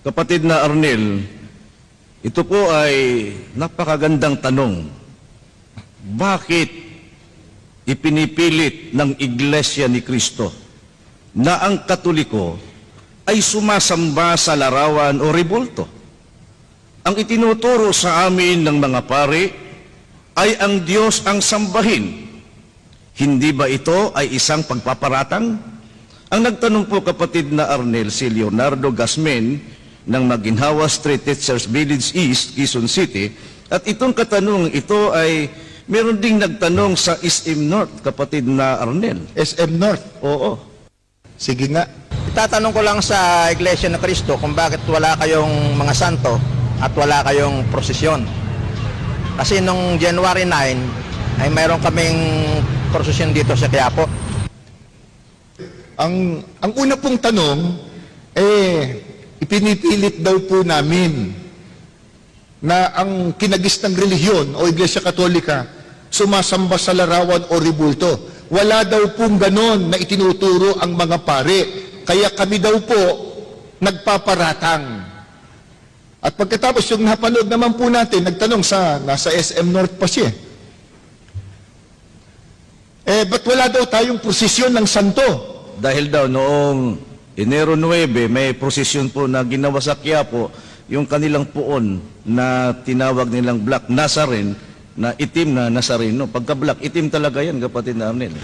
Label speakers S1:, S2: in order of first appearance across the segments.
S1: Kapatid na Arnel, ito po ay napakagandang tanong. Bakit ipinipilit ng Iglesia ni Cristo na ang Katoliko ay sumasamba sa larawan o rebulto? Ang itinuturo sa amin ng mga pari ay ang Diyos ang sambahin. Hindi ba ito ay isang pagpaparatang? Ang nagtanong po, kapatid na Arnel, si Leonardo Gasmen ng Maginhawa Street Teachers Village East, Quezon City. At itong katanong ito ay meron ding nagtanong sa SM North, kapatid na Arnel.
S2: SM North?
S1: Oo.
S2: Sige nga.
S3: Itatanong ko lang sa Iglesia ng Cristo kung bakit wala kayong mga santo at wala kayong prosesyon. Kasi nung January 9 ay mayroon kaming prosesyon dito sa Quiapo.
S2: Ang una pong tanong, ipinipilit daw po namin na ang kinagistang relihiyon o Iglesia Katolika sumasamba sa larawan o rebulto. Wala daw pong ganon na itinuturo ang mga pare. Kaya kami daw po nagpaparatang. At pagkatapos yung napanood naman po natin, nagtanong nasa SM North pa siya. Ba't wala daw tayong prosesyon ng santo?
S1: Dahil daw noong Enero 9, may prosesyon po na ginawa sa Quiapo, yung kanilang puon na tinawag nilang Black Nazarene, na itim na Nazareno. Pagka black, itim talaga yan, kapatid na Arnel.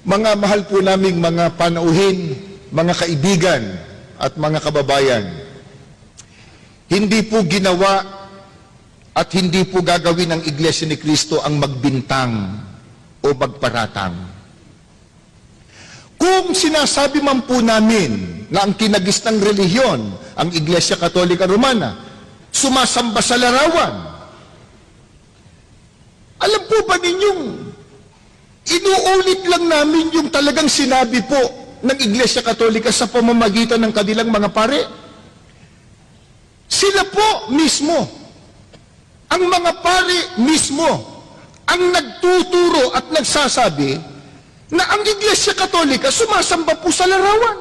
S2: Mga mahal po naming mga panauhin, mga kaibigan, at mga kababayan, hindi po ginawa at hindi po gagawin ng Iglesia ni Cristo ang magbintang o magparatang. Kung sinasabi man po namin na ang kinagistang relihiyon, ang Iglesia Katolika Romana, sumasamba sa larawan, alam po ba ninyong inuulit lang namin yung talagang sinabi po ng Iglesia Katolika sa pamamagitan ng kanilang mga pare? Sila po mismo, ang mga pare mismo, ang nagtuturo at nagsasabi na ang Iglesia Katolika sumasamba po sa larawan.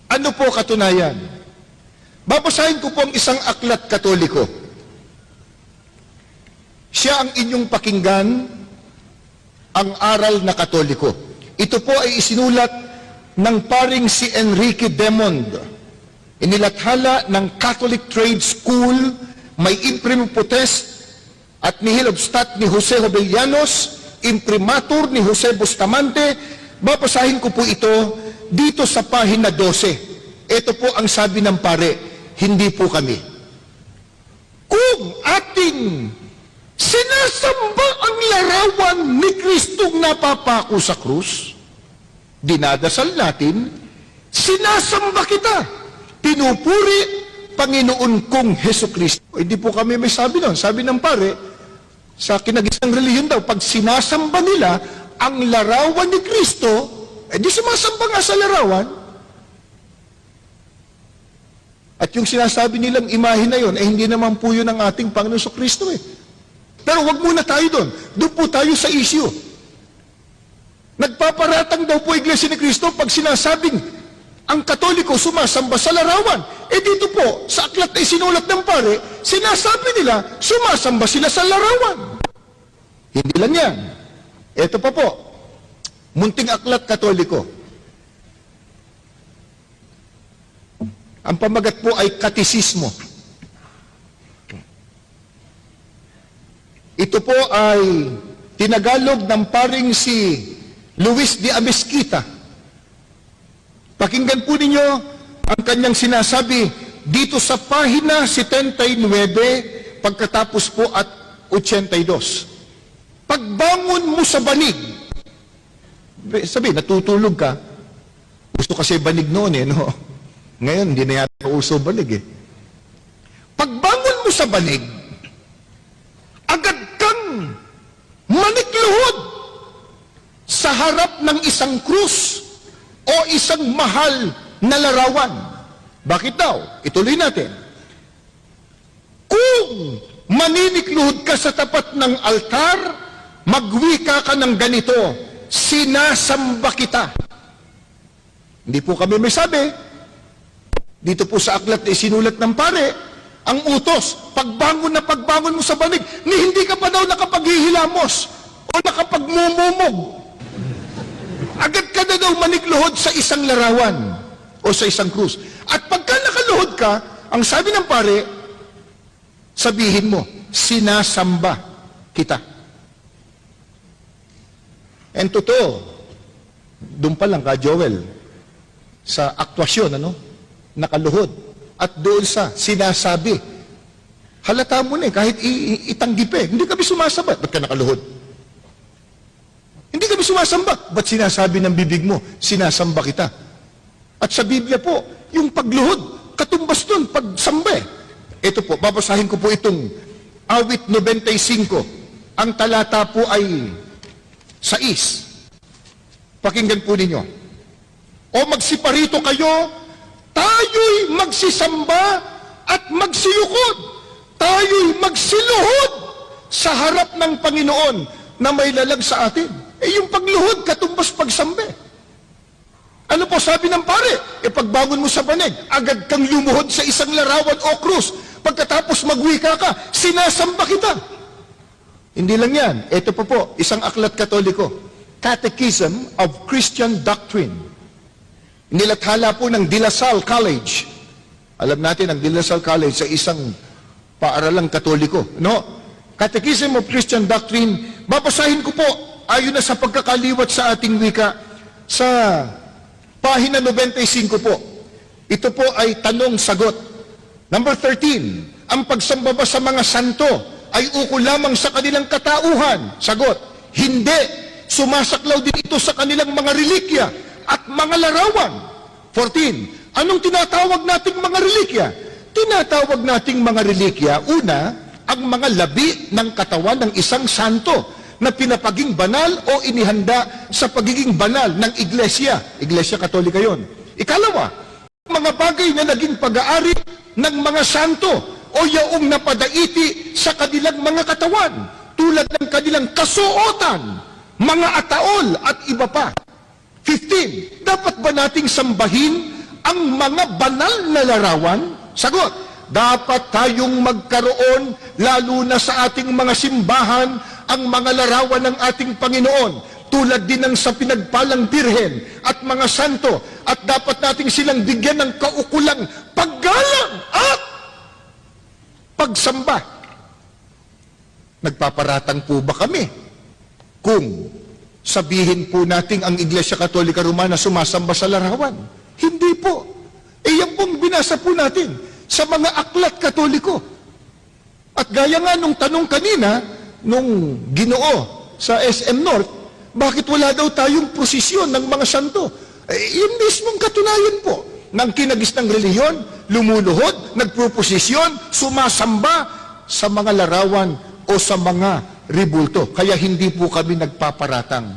S2: Ano po katunayan? Babasahin ko po ang isang aklat Katoliko. Siya ang inyong pakinggan, ang aral na Katoliko. Ito po ay isinulat ng paring si Enrique Demond. Inilathala ng Catholic Trade School, may imprimu potest at nihil obstat ni Jose Jovellanos, imprimatur ni Jose Bustamante. Babasahin ko po ito dito sa pahina 12. Ito po ang sabi ng pare, hindi po kami. Kung ating sinasamba ang larawan ni Kristong napapako sa krus, dinadasal natin, sinasamba kita, pinupuri Panginoon kong Heso Kristo. Hindi po kami may sabi nun. Sabi ng pare, sa kinagisang relihiyon daw, pag sinasamba nila ang larawan ni Kristo, di sumasamba nga sa larawan. At yung sinasabi nilang imahe na yun, hindi naman po yun ang ating Panginoon sa Kristo Pero wag muna tayo doon. Doon po tayo sa issue. Nagpaparatang daw po Iglesia ni Cristo pag sinasabing ang Katoliko sumasamba sa larawan. Dito po, sa aklat na isinulat ng pare, sinasabi nila, sumasamba sila sa larawan. Hindi lang yan. Ito pa po, munting aklat Katoliko. Ang pamagat po ay katisismo. Ito po ay tinagalog ng paring si Luis de Amezquita. Pakinggan po ninyo ang kanyang sinasabi dito sa pahina 79, pagkatapos po at 82. Pagbangon mo sa banig, sabi, natutulog ka. Gusto kasi banig noon no? Ngayon, hindi na yata uso banig Pagbangon mo sa banig, agad kang manikluhod sa harap ng isang krus o isang mahal na larawan. Bakit daw? Ituloy natin. Kung maninikluhod ka sa tapat ng altar, magwika ka ng ganito, sinasamba kita. Hindi po kami may sabi. Dito po sa aklat na isinulat ng pare, ang utos, pagbangon na pagbangon mo sa banig, ni hindi ka pa daw nakapaghihilamos o nakapagmumumog. Agad ka na daw manikluhod sa isang larawan o sa isang krus. At pagka nakaluhod ka, ang sabi ng pare, sabihin mo, sinasamba kita. And totoo, doon pa lang ka, Joel, sa aktwasyon, nakaluhod. At doon sa sinasabi, halata mo na kahit itanggi pa hindi kami sumasamba. Ba't ka nakaluhod? Hindi kami sumasamba. Ba't sinasabi ng bibig mo, sinasamba kita? At sa Biblia po, yung pagluhod, katumbas nun, pagsamba eh. Ito po, babasahin ko po itong awit 95. Ang talata po ay 6. Pakinggan po ninyo. O magsiparito kayo, tayo'y magsisamba at magsiyukod. Tayo'y magsiluhod sa harap ng Panginoon na may lalag sa atin. Yung pagluhod, katumbas pagsamba. Ano po sabi ng pare? Pagbangon mo sa banig, agad kang lumuhod sa isang larawan o krus. Pagkatapos magwika ka, sinasamba kita. Hindi lang yan. Ito po, isang aklat Katoliko. Catechism of Christian Doctrine. Nilathala po ng De La Salle College. Alam natin, ang De La Salle College sa isang paaralang Katoliko. Catechism of Christian Doctrine, babasahin ko po, ayon na sa pagkakaliwat sa ating wika, sa pahina 95 po. Ito po ay tanong-sagot. Number 13, ang pagsamba ba sa mga santo ay ukol lamang sa kanilang katauhan? Sagot, hindi. Sumasaklaw din ito sa kanilang mga relikya at mga larawan. 14, anong tinatawag nating mga relikya? Tinatawag nating mga relikya, una, ang mga labi ng katawan ng isang santo na pinapaging banal o inihanda sa pagiging banal ng iglesia. Iglesia Katolika yon. Ikalawa, mga bagay na naging pag-aari ng mga santo o yaong napadaiti sa kanilang mga katawan, tulad ng kanilang kasuotan, mga ataol at iba pa. 15, dapat ba nating sambahin ang mga banal na larawan? Sagot, dapat tayong magkaroon, lalo na sa ating mga simbahan, ang mga larawan ng ating Panginoon, tulad din ng sa pinagpalang birhen at mga santo, at dapat nating silang bigyan ng kaukulang paggalang at pagsamba. Nagpaparatang po ba kami kung sabihin po natin ang Iglesia Katolika Romana sumasamba sa larawan? Hindi po. Yan pong binasa po natin sa mga aklat Katoliko. At gaya nga nung tanong kanina, nung Ginoo sa SM North, bakit wala daw tayong prosesyon ng mga santo? Yung mismong katunayan po ng kinagis ng reliyon, lumuluhod, nagproposisyon, sumasamba sa mga larawan o sa mga ribulto. Kaya hindi po kami nagpaparatang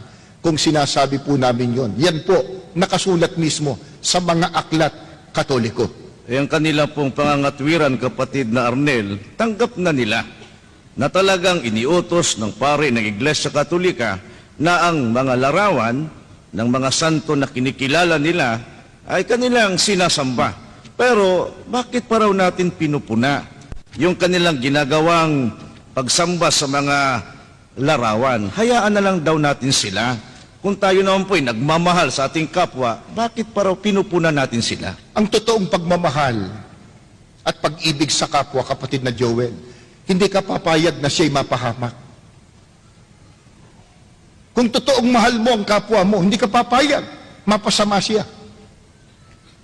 S2: kung sinasabi po namin yon. Yan po, nakasulat mismo sa mga aklat Katoliko.
S1: Ang kanila pong pangangatwiran, kapatid na Arnel, tanggap na nila na talagang iniutos ng pare ng Iglesia Katolika na ang mga larawan ng mga santo na kinikilala nila ay kanilang sinasamba. Pero bakit pa raw natin pinupuna yung kanilang ginagawang pagsamba sa mga larawan? Hayaan na lang daw natin sila. Kung tayo naman po ay nagmamahal sa ating kapwa, bakit pa raw pinupuna natin sila?
S2: Ang totoong pagmamahal at pag-ibig sa kapwa, kapatid na Joel, hindi ka papayag na siya'y mapahamak. Kung totoong mahal mo ang kapwa mo, hindi ka papayag, mapasama siya.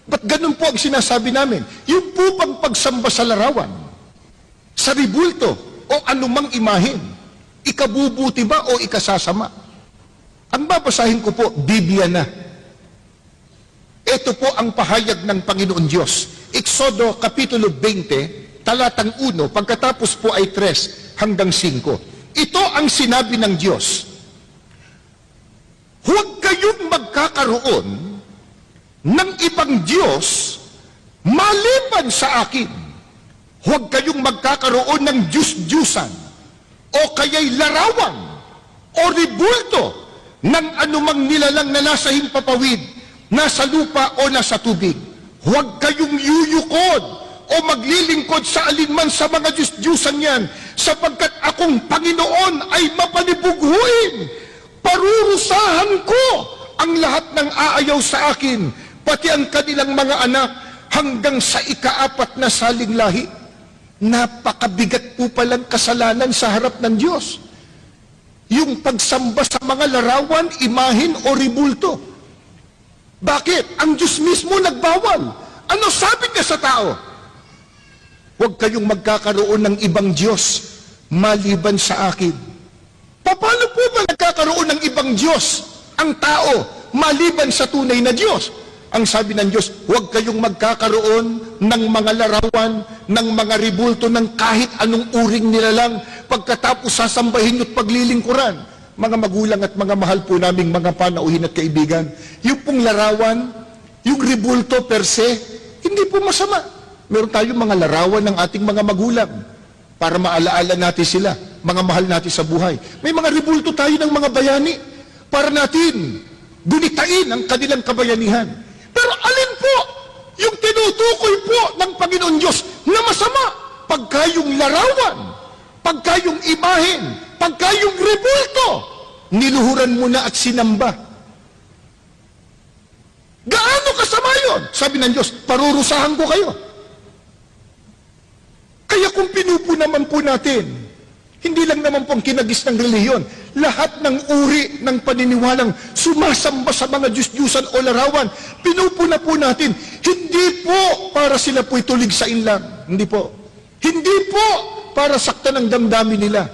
S2: Ba't ganun po ang sinasabi namin? Yung po pang pagsamba sa larawan, sa ribulto, o anumang imahin, ikabubuti ba o ikasasama? Ang babasahin ko po, Biblia na. Ito po ang pahayag ng Panginoon Diyos. Exodo Kapitulo 20, talatang 1, pagkatapos po ay 3 hanggang 5. Ito ang sinabi ng Diyos. Huwag kayong magkakaroon ng ibang Diyos maliban sa akin. Huwag kayong magkakaroon ng Diyos-Diyusan o kaya'y larawan o ribulto ng anumang nilalang na nasa himpapawid nasa lupa o nasa tubig. Huwag kayong yuyukod o maglilingkod sa alinman sa mga Diyos-Diyusan yan, sapagkat akong Panginoon ay mapanibughuin. Parurusahan ko ang lahat ng aayaw sa akin, pati ang kanilang mga anak, hanggang sa ika-4 na saling lahi. Napakabigat po palang kasalanan sa harap ng Diyos. Yung pagsamba sa mga larawan, imahin o ribulto. Bakit? Ang Diyos mismo nagbawal. Ano sabi niya sa tao? Huwag kayong magkakaroon ng ibang Diyos maliban sa akin. Paano po ba nagkakaroon ng ibang Diyos ang tao maliban sa tunay na Diyos? Ang sabi ng Diyos, huwag kayong magkakaroon ng mga larawan, ng mga ribulto, ng kahit anong uring nilalang, pagkatapos sasambahin at paglilingkuran. Mga magulang at mga mahal po naming mga panauhin at kaibigan, yung pong larawan, yung ribulto per se, hindi po masama. Meron tayong mga larawan ng ating mga magulang para maalaala natin sila, mga mahal natin sa buhay. May mga ribulto tayo ng mga bayani para natin gunitain ang kanilang kabayanihan. Pero alin po yung tinutukoy po ng Panginoon Diyos na masama? Pagka yung larawan, pagka yung imahen, pagka yung ribulto, niluhuran mo na at sinamba. Gaano kasama yun? Sabi ng Diyos, parurusahan ko kayo. Kaya kung pinupo naman po natin, hindi lang naman pong kinagis ng reliyon, lahat ng uri ng paniniwalang sumasamba sa mga Diyos-Diyusan o larawan, pinupuna po natin, hindi po para sila po'y tulig sa inlang. Hindi po. Hindi po para sakta ng damdamin nila,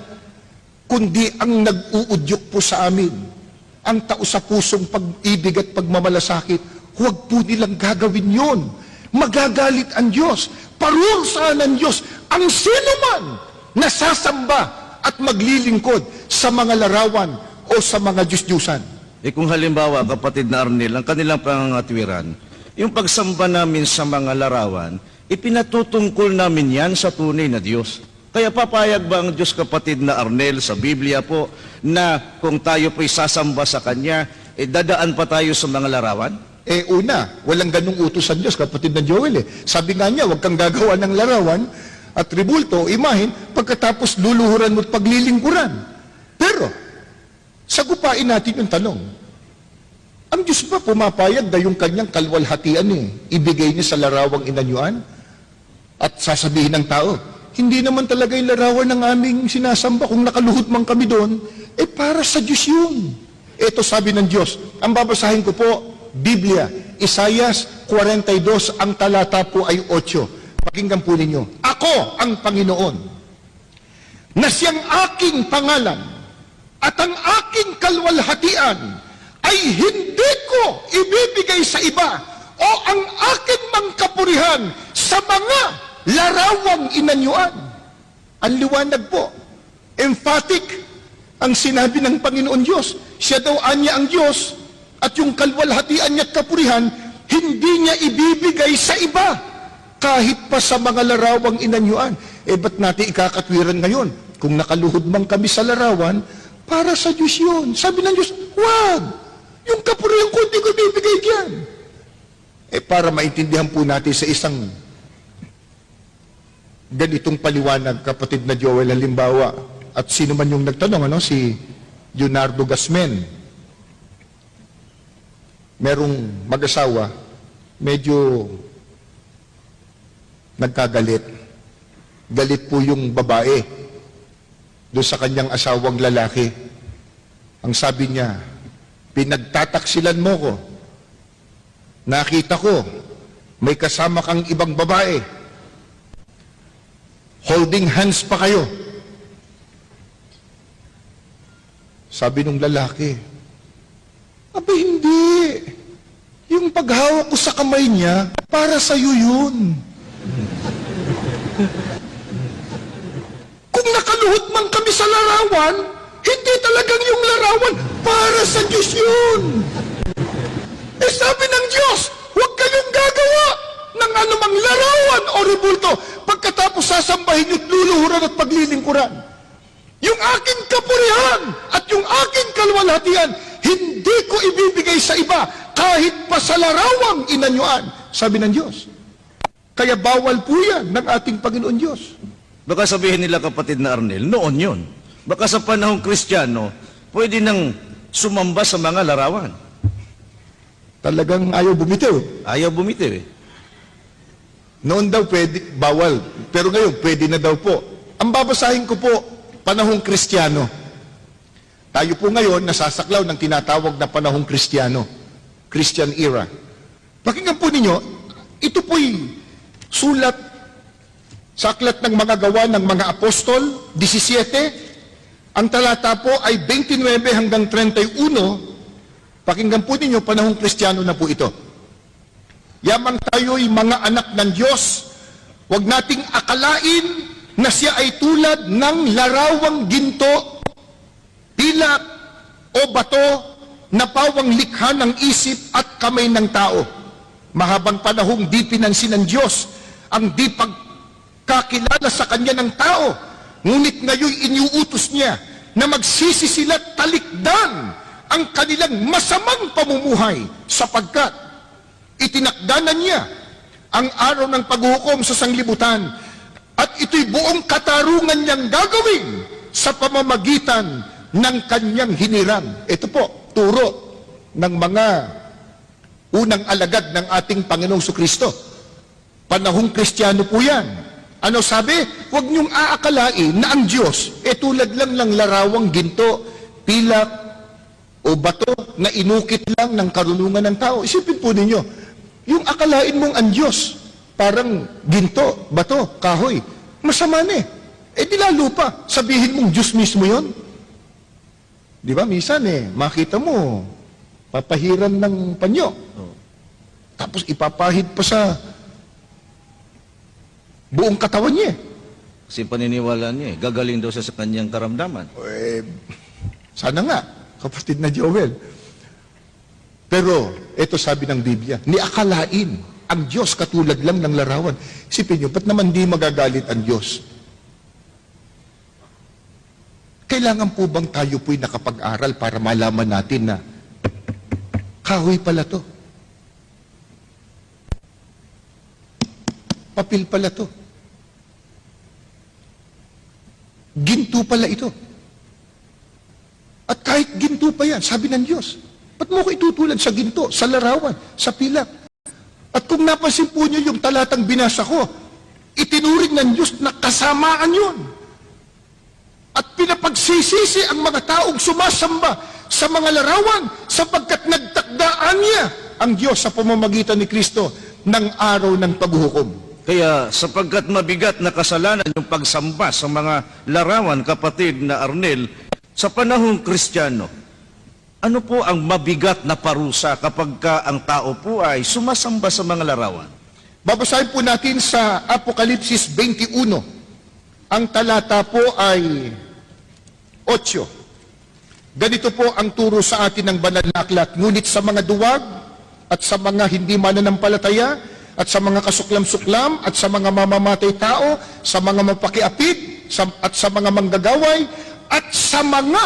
S2: kundi ang nag-uudyok po sa amin, ang tao sa pusong pag-ibig at pagmamalasakit, huwag po nilang gagawin yon. Magagalit ang Diyos, parurusahan ng Diyos ang sinuman na sasamba at maglilingkod sa mga larawan o sa mga Diyos-Diyusan.
S1: Kung halimbawa, kapatid na Arnel, ang kanilang pangangatwiran, yung pagsamba namin sa mga larawan, ipinatutungkol namin yan sa tunay na Diyos. Kaya papayag ba ang Diyos, kapatid na Arnel, sa Biblia po, na kung tayo po'y sasamba sa Kanya, dadaan pa tayo sa mga larawan?
S2: Una, walang ganung utos ang Diyos, kapatid na Joel. Sabi nga niya, huwag kang gagawa ng larawan at ribulto o imahin, pagkatapos luluhuran mo at paglilingkuran. Pero, sagupain natin yung tanong, ang Diyos ba pumapayag na yung kanyang kalwalhatian ibigay niya sa larawang inanyuan? At sasabihin ng tao, hindi naman talaga yung larawan ng aming sinasamba, kung nakaluhod man kami doon, para sa Diyos yun. Ito sabi ng Diyos, ang babasahin ko po, Biblia, Isaias 42, ang talata po ay 8. Pakinggan po ninyo. Ako ang Panginoon, na siyang aking pangalan at ang aking kalwalhatian ay hindi ko ibibigay sa iba o ang akin mang kapurihan sa mga larawang inanyuan. Ang liwanag po. Emphatic ang sinabi ng Panginoon Diyos. Siya daw anya ang Diyos at yung kalwalhatian niya at kapurihan, hindi niya ibibigay sa iba, kahit pa sa mga larawang inanyuan. Ba't natin ikakatwiran ngayon? Kung nakaluhod man kami sa larawan, para sa Diyos yun. Sabi ng Diyos, wag! Yung kapurihan ko, hindi ko ibibigay diyan. Para maintindihan po natin sa isang ganitong paliwanag, kapatid na Joel, halimbawa, at sino man yung nagtanong, si Leonardo Gasmen, merong mag-asawa, medyo nagkagalit. Galit po yung babae doon sa kanyang asawang lalaki. Ang sabi niya, pinagtataksilan mo ko. Nakita ko, may kasama kang ibang babae. Holding hands pa kayo. Sabi nung lalaki, aba hindi. Yung paghawak ko sa kamay niya, para sa'yo yun. Kung nakaluhod man kami sa larawan, hindi talagang yung larawan, para sa Diyos yun. Sabi ng Diyos, huwag kayong gagawa ng anumang larawan o ribulto pagkatapos sasambahin at luluhuran at paglilingkuran. Yung aking kapurihan at yung aking kalwalhatian, hindi ko ibibigay sa iba kahit pa sa larawang inanyuan, sabi ng Diyos. Kaya bawal po yan ng ating Panginoon Diyos.
S1: Baka sabihin nila, kapatid na Arnel, noon yun. Baka sa panahong Kristiyano, pwede nang sumamba sa mga larawan.
S2: Talagang ayaw bumitiw.
S1: Ayaw bumitiw eh.
S2: Noon daw pwede, bawal. Pero ngayon, pwede na daw po. Ang babasahin ko po, panahong Kristiyano. Tayo po ngayon, nasasaklaw ng tinatawag na panahong Kristiyano. Christian era. Pakinggan po ninyo, ito po'y sulat sa aklat ng mga gawa ng mga apostol, 17. Ang talata po ay 29 hanggang 31. Pakinggan po ninyo, panahong Kristiyano na po ito. Yamang tayo'y mga anak ng Diyos, huwag nating akalain na siya ay tulad ng larawang ginto, pilak o bato na pawang likha ng isip at kamay ng tao. Mahabang panahong di pinansin ng Diyos ang di pagkakilala sa kanya ng tao, ngunit ngayon iniuutos niya na magsisi sila't talikdan ang kanilang masamang pamumuhay sapagkat itinakdanan niya ang araw ng paghukom sa sanglibutan at ito'y buong katarungan niyang gagawin sa pamamagitan ng kanyang hinirang. Ito po, turo ng mga unang alagad ng ating Panginoong Kristo. Panahong Kristiyano po yan. Ano sabi? Huwag niyong aakalain na ang Diyos tulad lang ng larawang ginto, pilak o bato na inukit lang ng karunungan ng tao. Isipin po ninyo, yung akalain mong ang Diyos, parang ginto, bato, kahoy, masama na eh. Di lalo pa, sabihin mong Diyos mismo yon. Di ba, minsan makita mo, papahiran ng panyo. Tapos ipapahid pa sa buong katawan niya.
S1: Kasi paniniwala niya gagaling daw siya sa kanyang karamdaman.
S2: Sana nga, kapatid na Joel. Pero, ito sabi ng Biblia, niakalain ang Diyos katulad lang ng larawan. Isipin niyo, ba't naman di magagalit ang Diyos? Kailangan po bang tayo po'y nakapag-aral para malaman natin na kahoy pala to? Papel pala to? Ginto pala ito. At kahit ginto pa yan, sabi ng Diyos, ba't mo ko itutulad sa ginto, sa larawan, sa pilak? At kung napansin po niyo yung talatang binasa ko, itinuring ng Diyos na kasamaan yun. At pinapagsisisi ang mga taong sumasamba sa mga larawan sapagkat nagtakdaan niya ang Diyos sa pamamagitan ni Kristo ng araw ng paghuhukom.
S1: Kaya sapagkat mabigat na kasalanan yung pagsamba sa mga larawan, kapatid na Arnel, sa panahong Kristiyano, ano po ang mabigat na parusa kapag ang tao po ay sumasamba sa mga larawan?
S2: Babasahin po natin sa Apokalipsis 21. Ang talata po ay 8. Ganito po ang turo sa atin ng banal na aklat. Ngunit sa mga duwag at sa mga hindi mananampalataya at sa mga kasuklam-suklam at sa mga mamamatay tao, sa mga mapakiapid at sa mga manggagaway at sa mga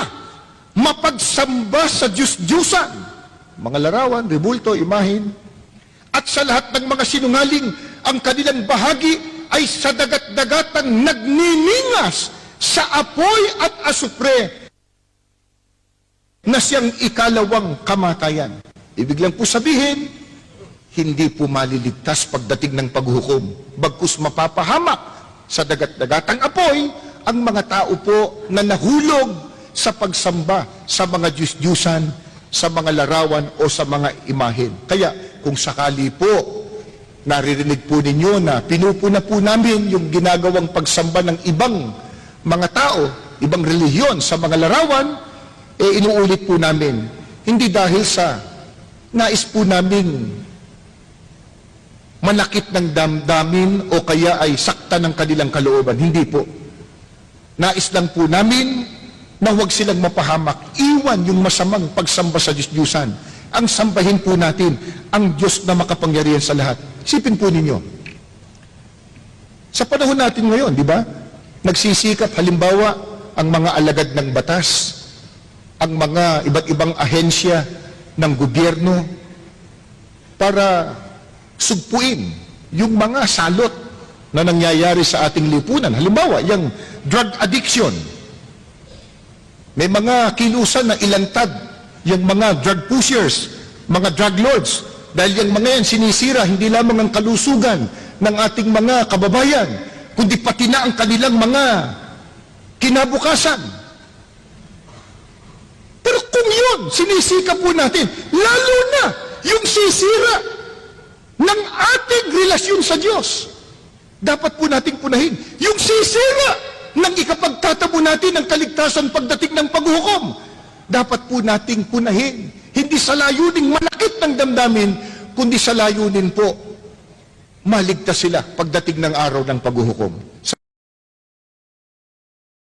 S2: mapagsamba sa Diyos-Diyusan, mga larawan, rebulto, imahin, at sa lahat ng mga sinungaling, ang kanilang bahagi ay sa dagat-dagatang nagniningas sa apoy at asupre na siyang ikalawang kamatayan. Ibig lang po sabihin, hindi po maliligtas pagdating ng paghukom. Bagkus mapapahamak sa dagat-dagatang apoy ang mga tao po na nahulog sa pagsamba sa mga Diyos-Diyusan, sa mga larawan o sa mga imahen. Kaya kung sakali po naririnig po ninyo na pinupuna po namin yung ginagawang pagsamba ng ibang mga tao, ibang relihiyon sa mga larawan, inuulit po namin. Hindi dahil sa nais po namin manakit ng damdamin o kaya ay sakta ng kanilang kalooban. Hindi po. Nais lang po namin na huwag silang mapahamak. Iwan yung masamang pagsamba sa Diyos-Diyusan. Ang sambahin po natin ang Diyos na makapangyarihan sa lahat. Isipin po ninyo. Sa panahon natin ngayon, di ba? Nagsisikap halimbawa ang mga alagad ng batas, ang mga iba't ibang ahensya ng gobyerno, para sugpuin yung mga salot na nangyayari sa ating lipunan. Halimbawa, yung drug addiction. May mga kilusan na ilantad yung mga drug pushers, mga drug lords. Dahil yung mga yan sinisira hindi lamang ang kalusugan ng ating mga kababayan, kundi pati na ang kanilang mga kinabukasan. Pero kung yun, sinisika po natin, lalo na yung sisira ng ating relasyon sa Diyos, dapat po nating punahin yung sisira ng ikapagtatamo natin ng kaligtasan pagdating ng paghuhukom. Dapat po nating punahin, hindi sa layuning malakit ng damdamin, kundi sa layunin po maligtas sila pagdating ng araw ng paghuhukom.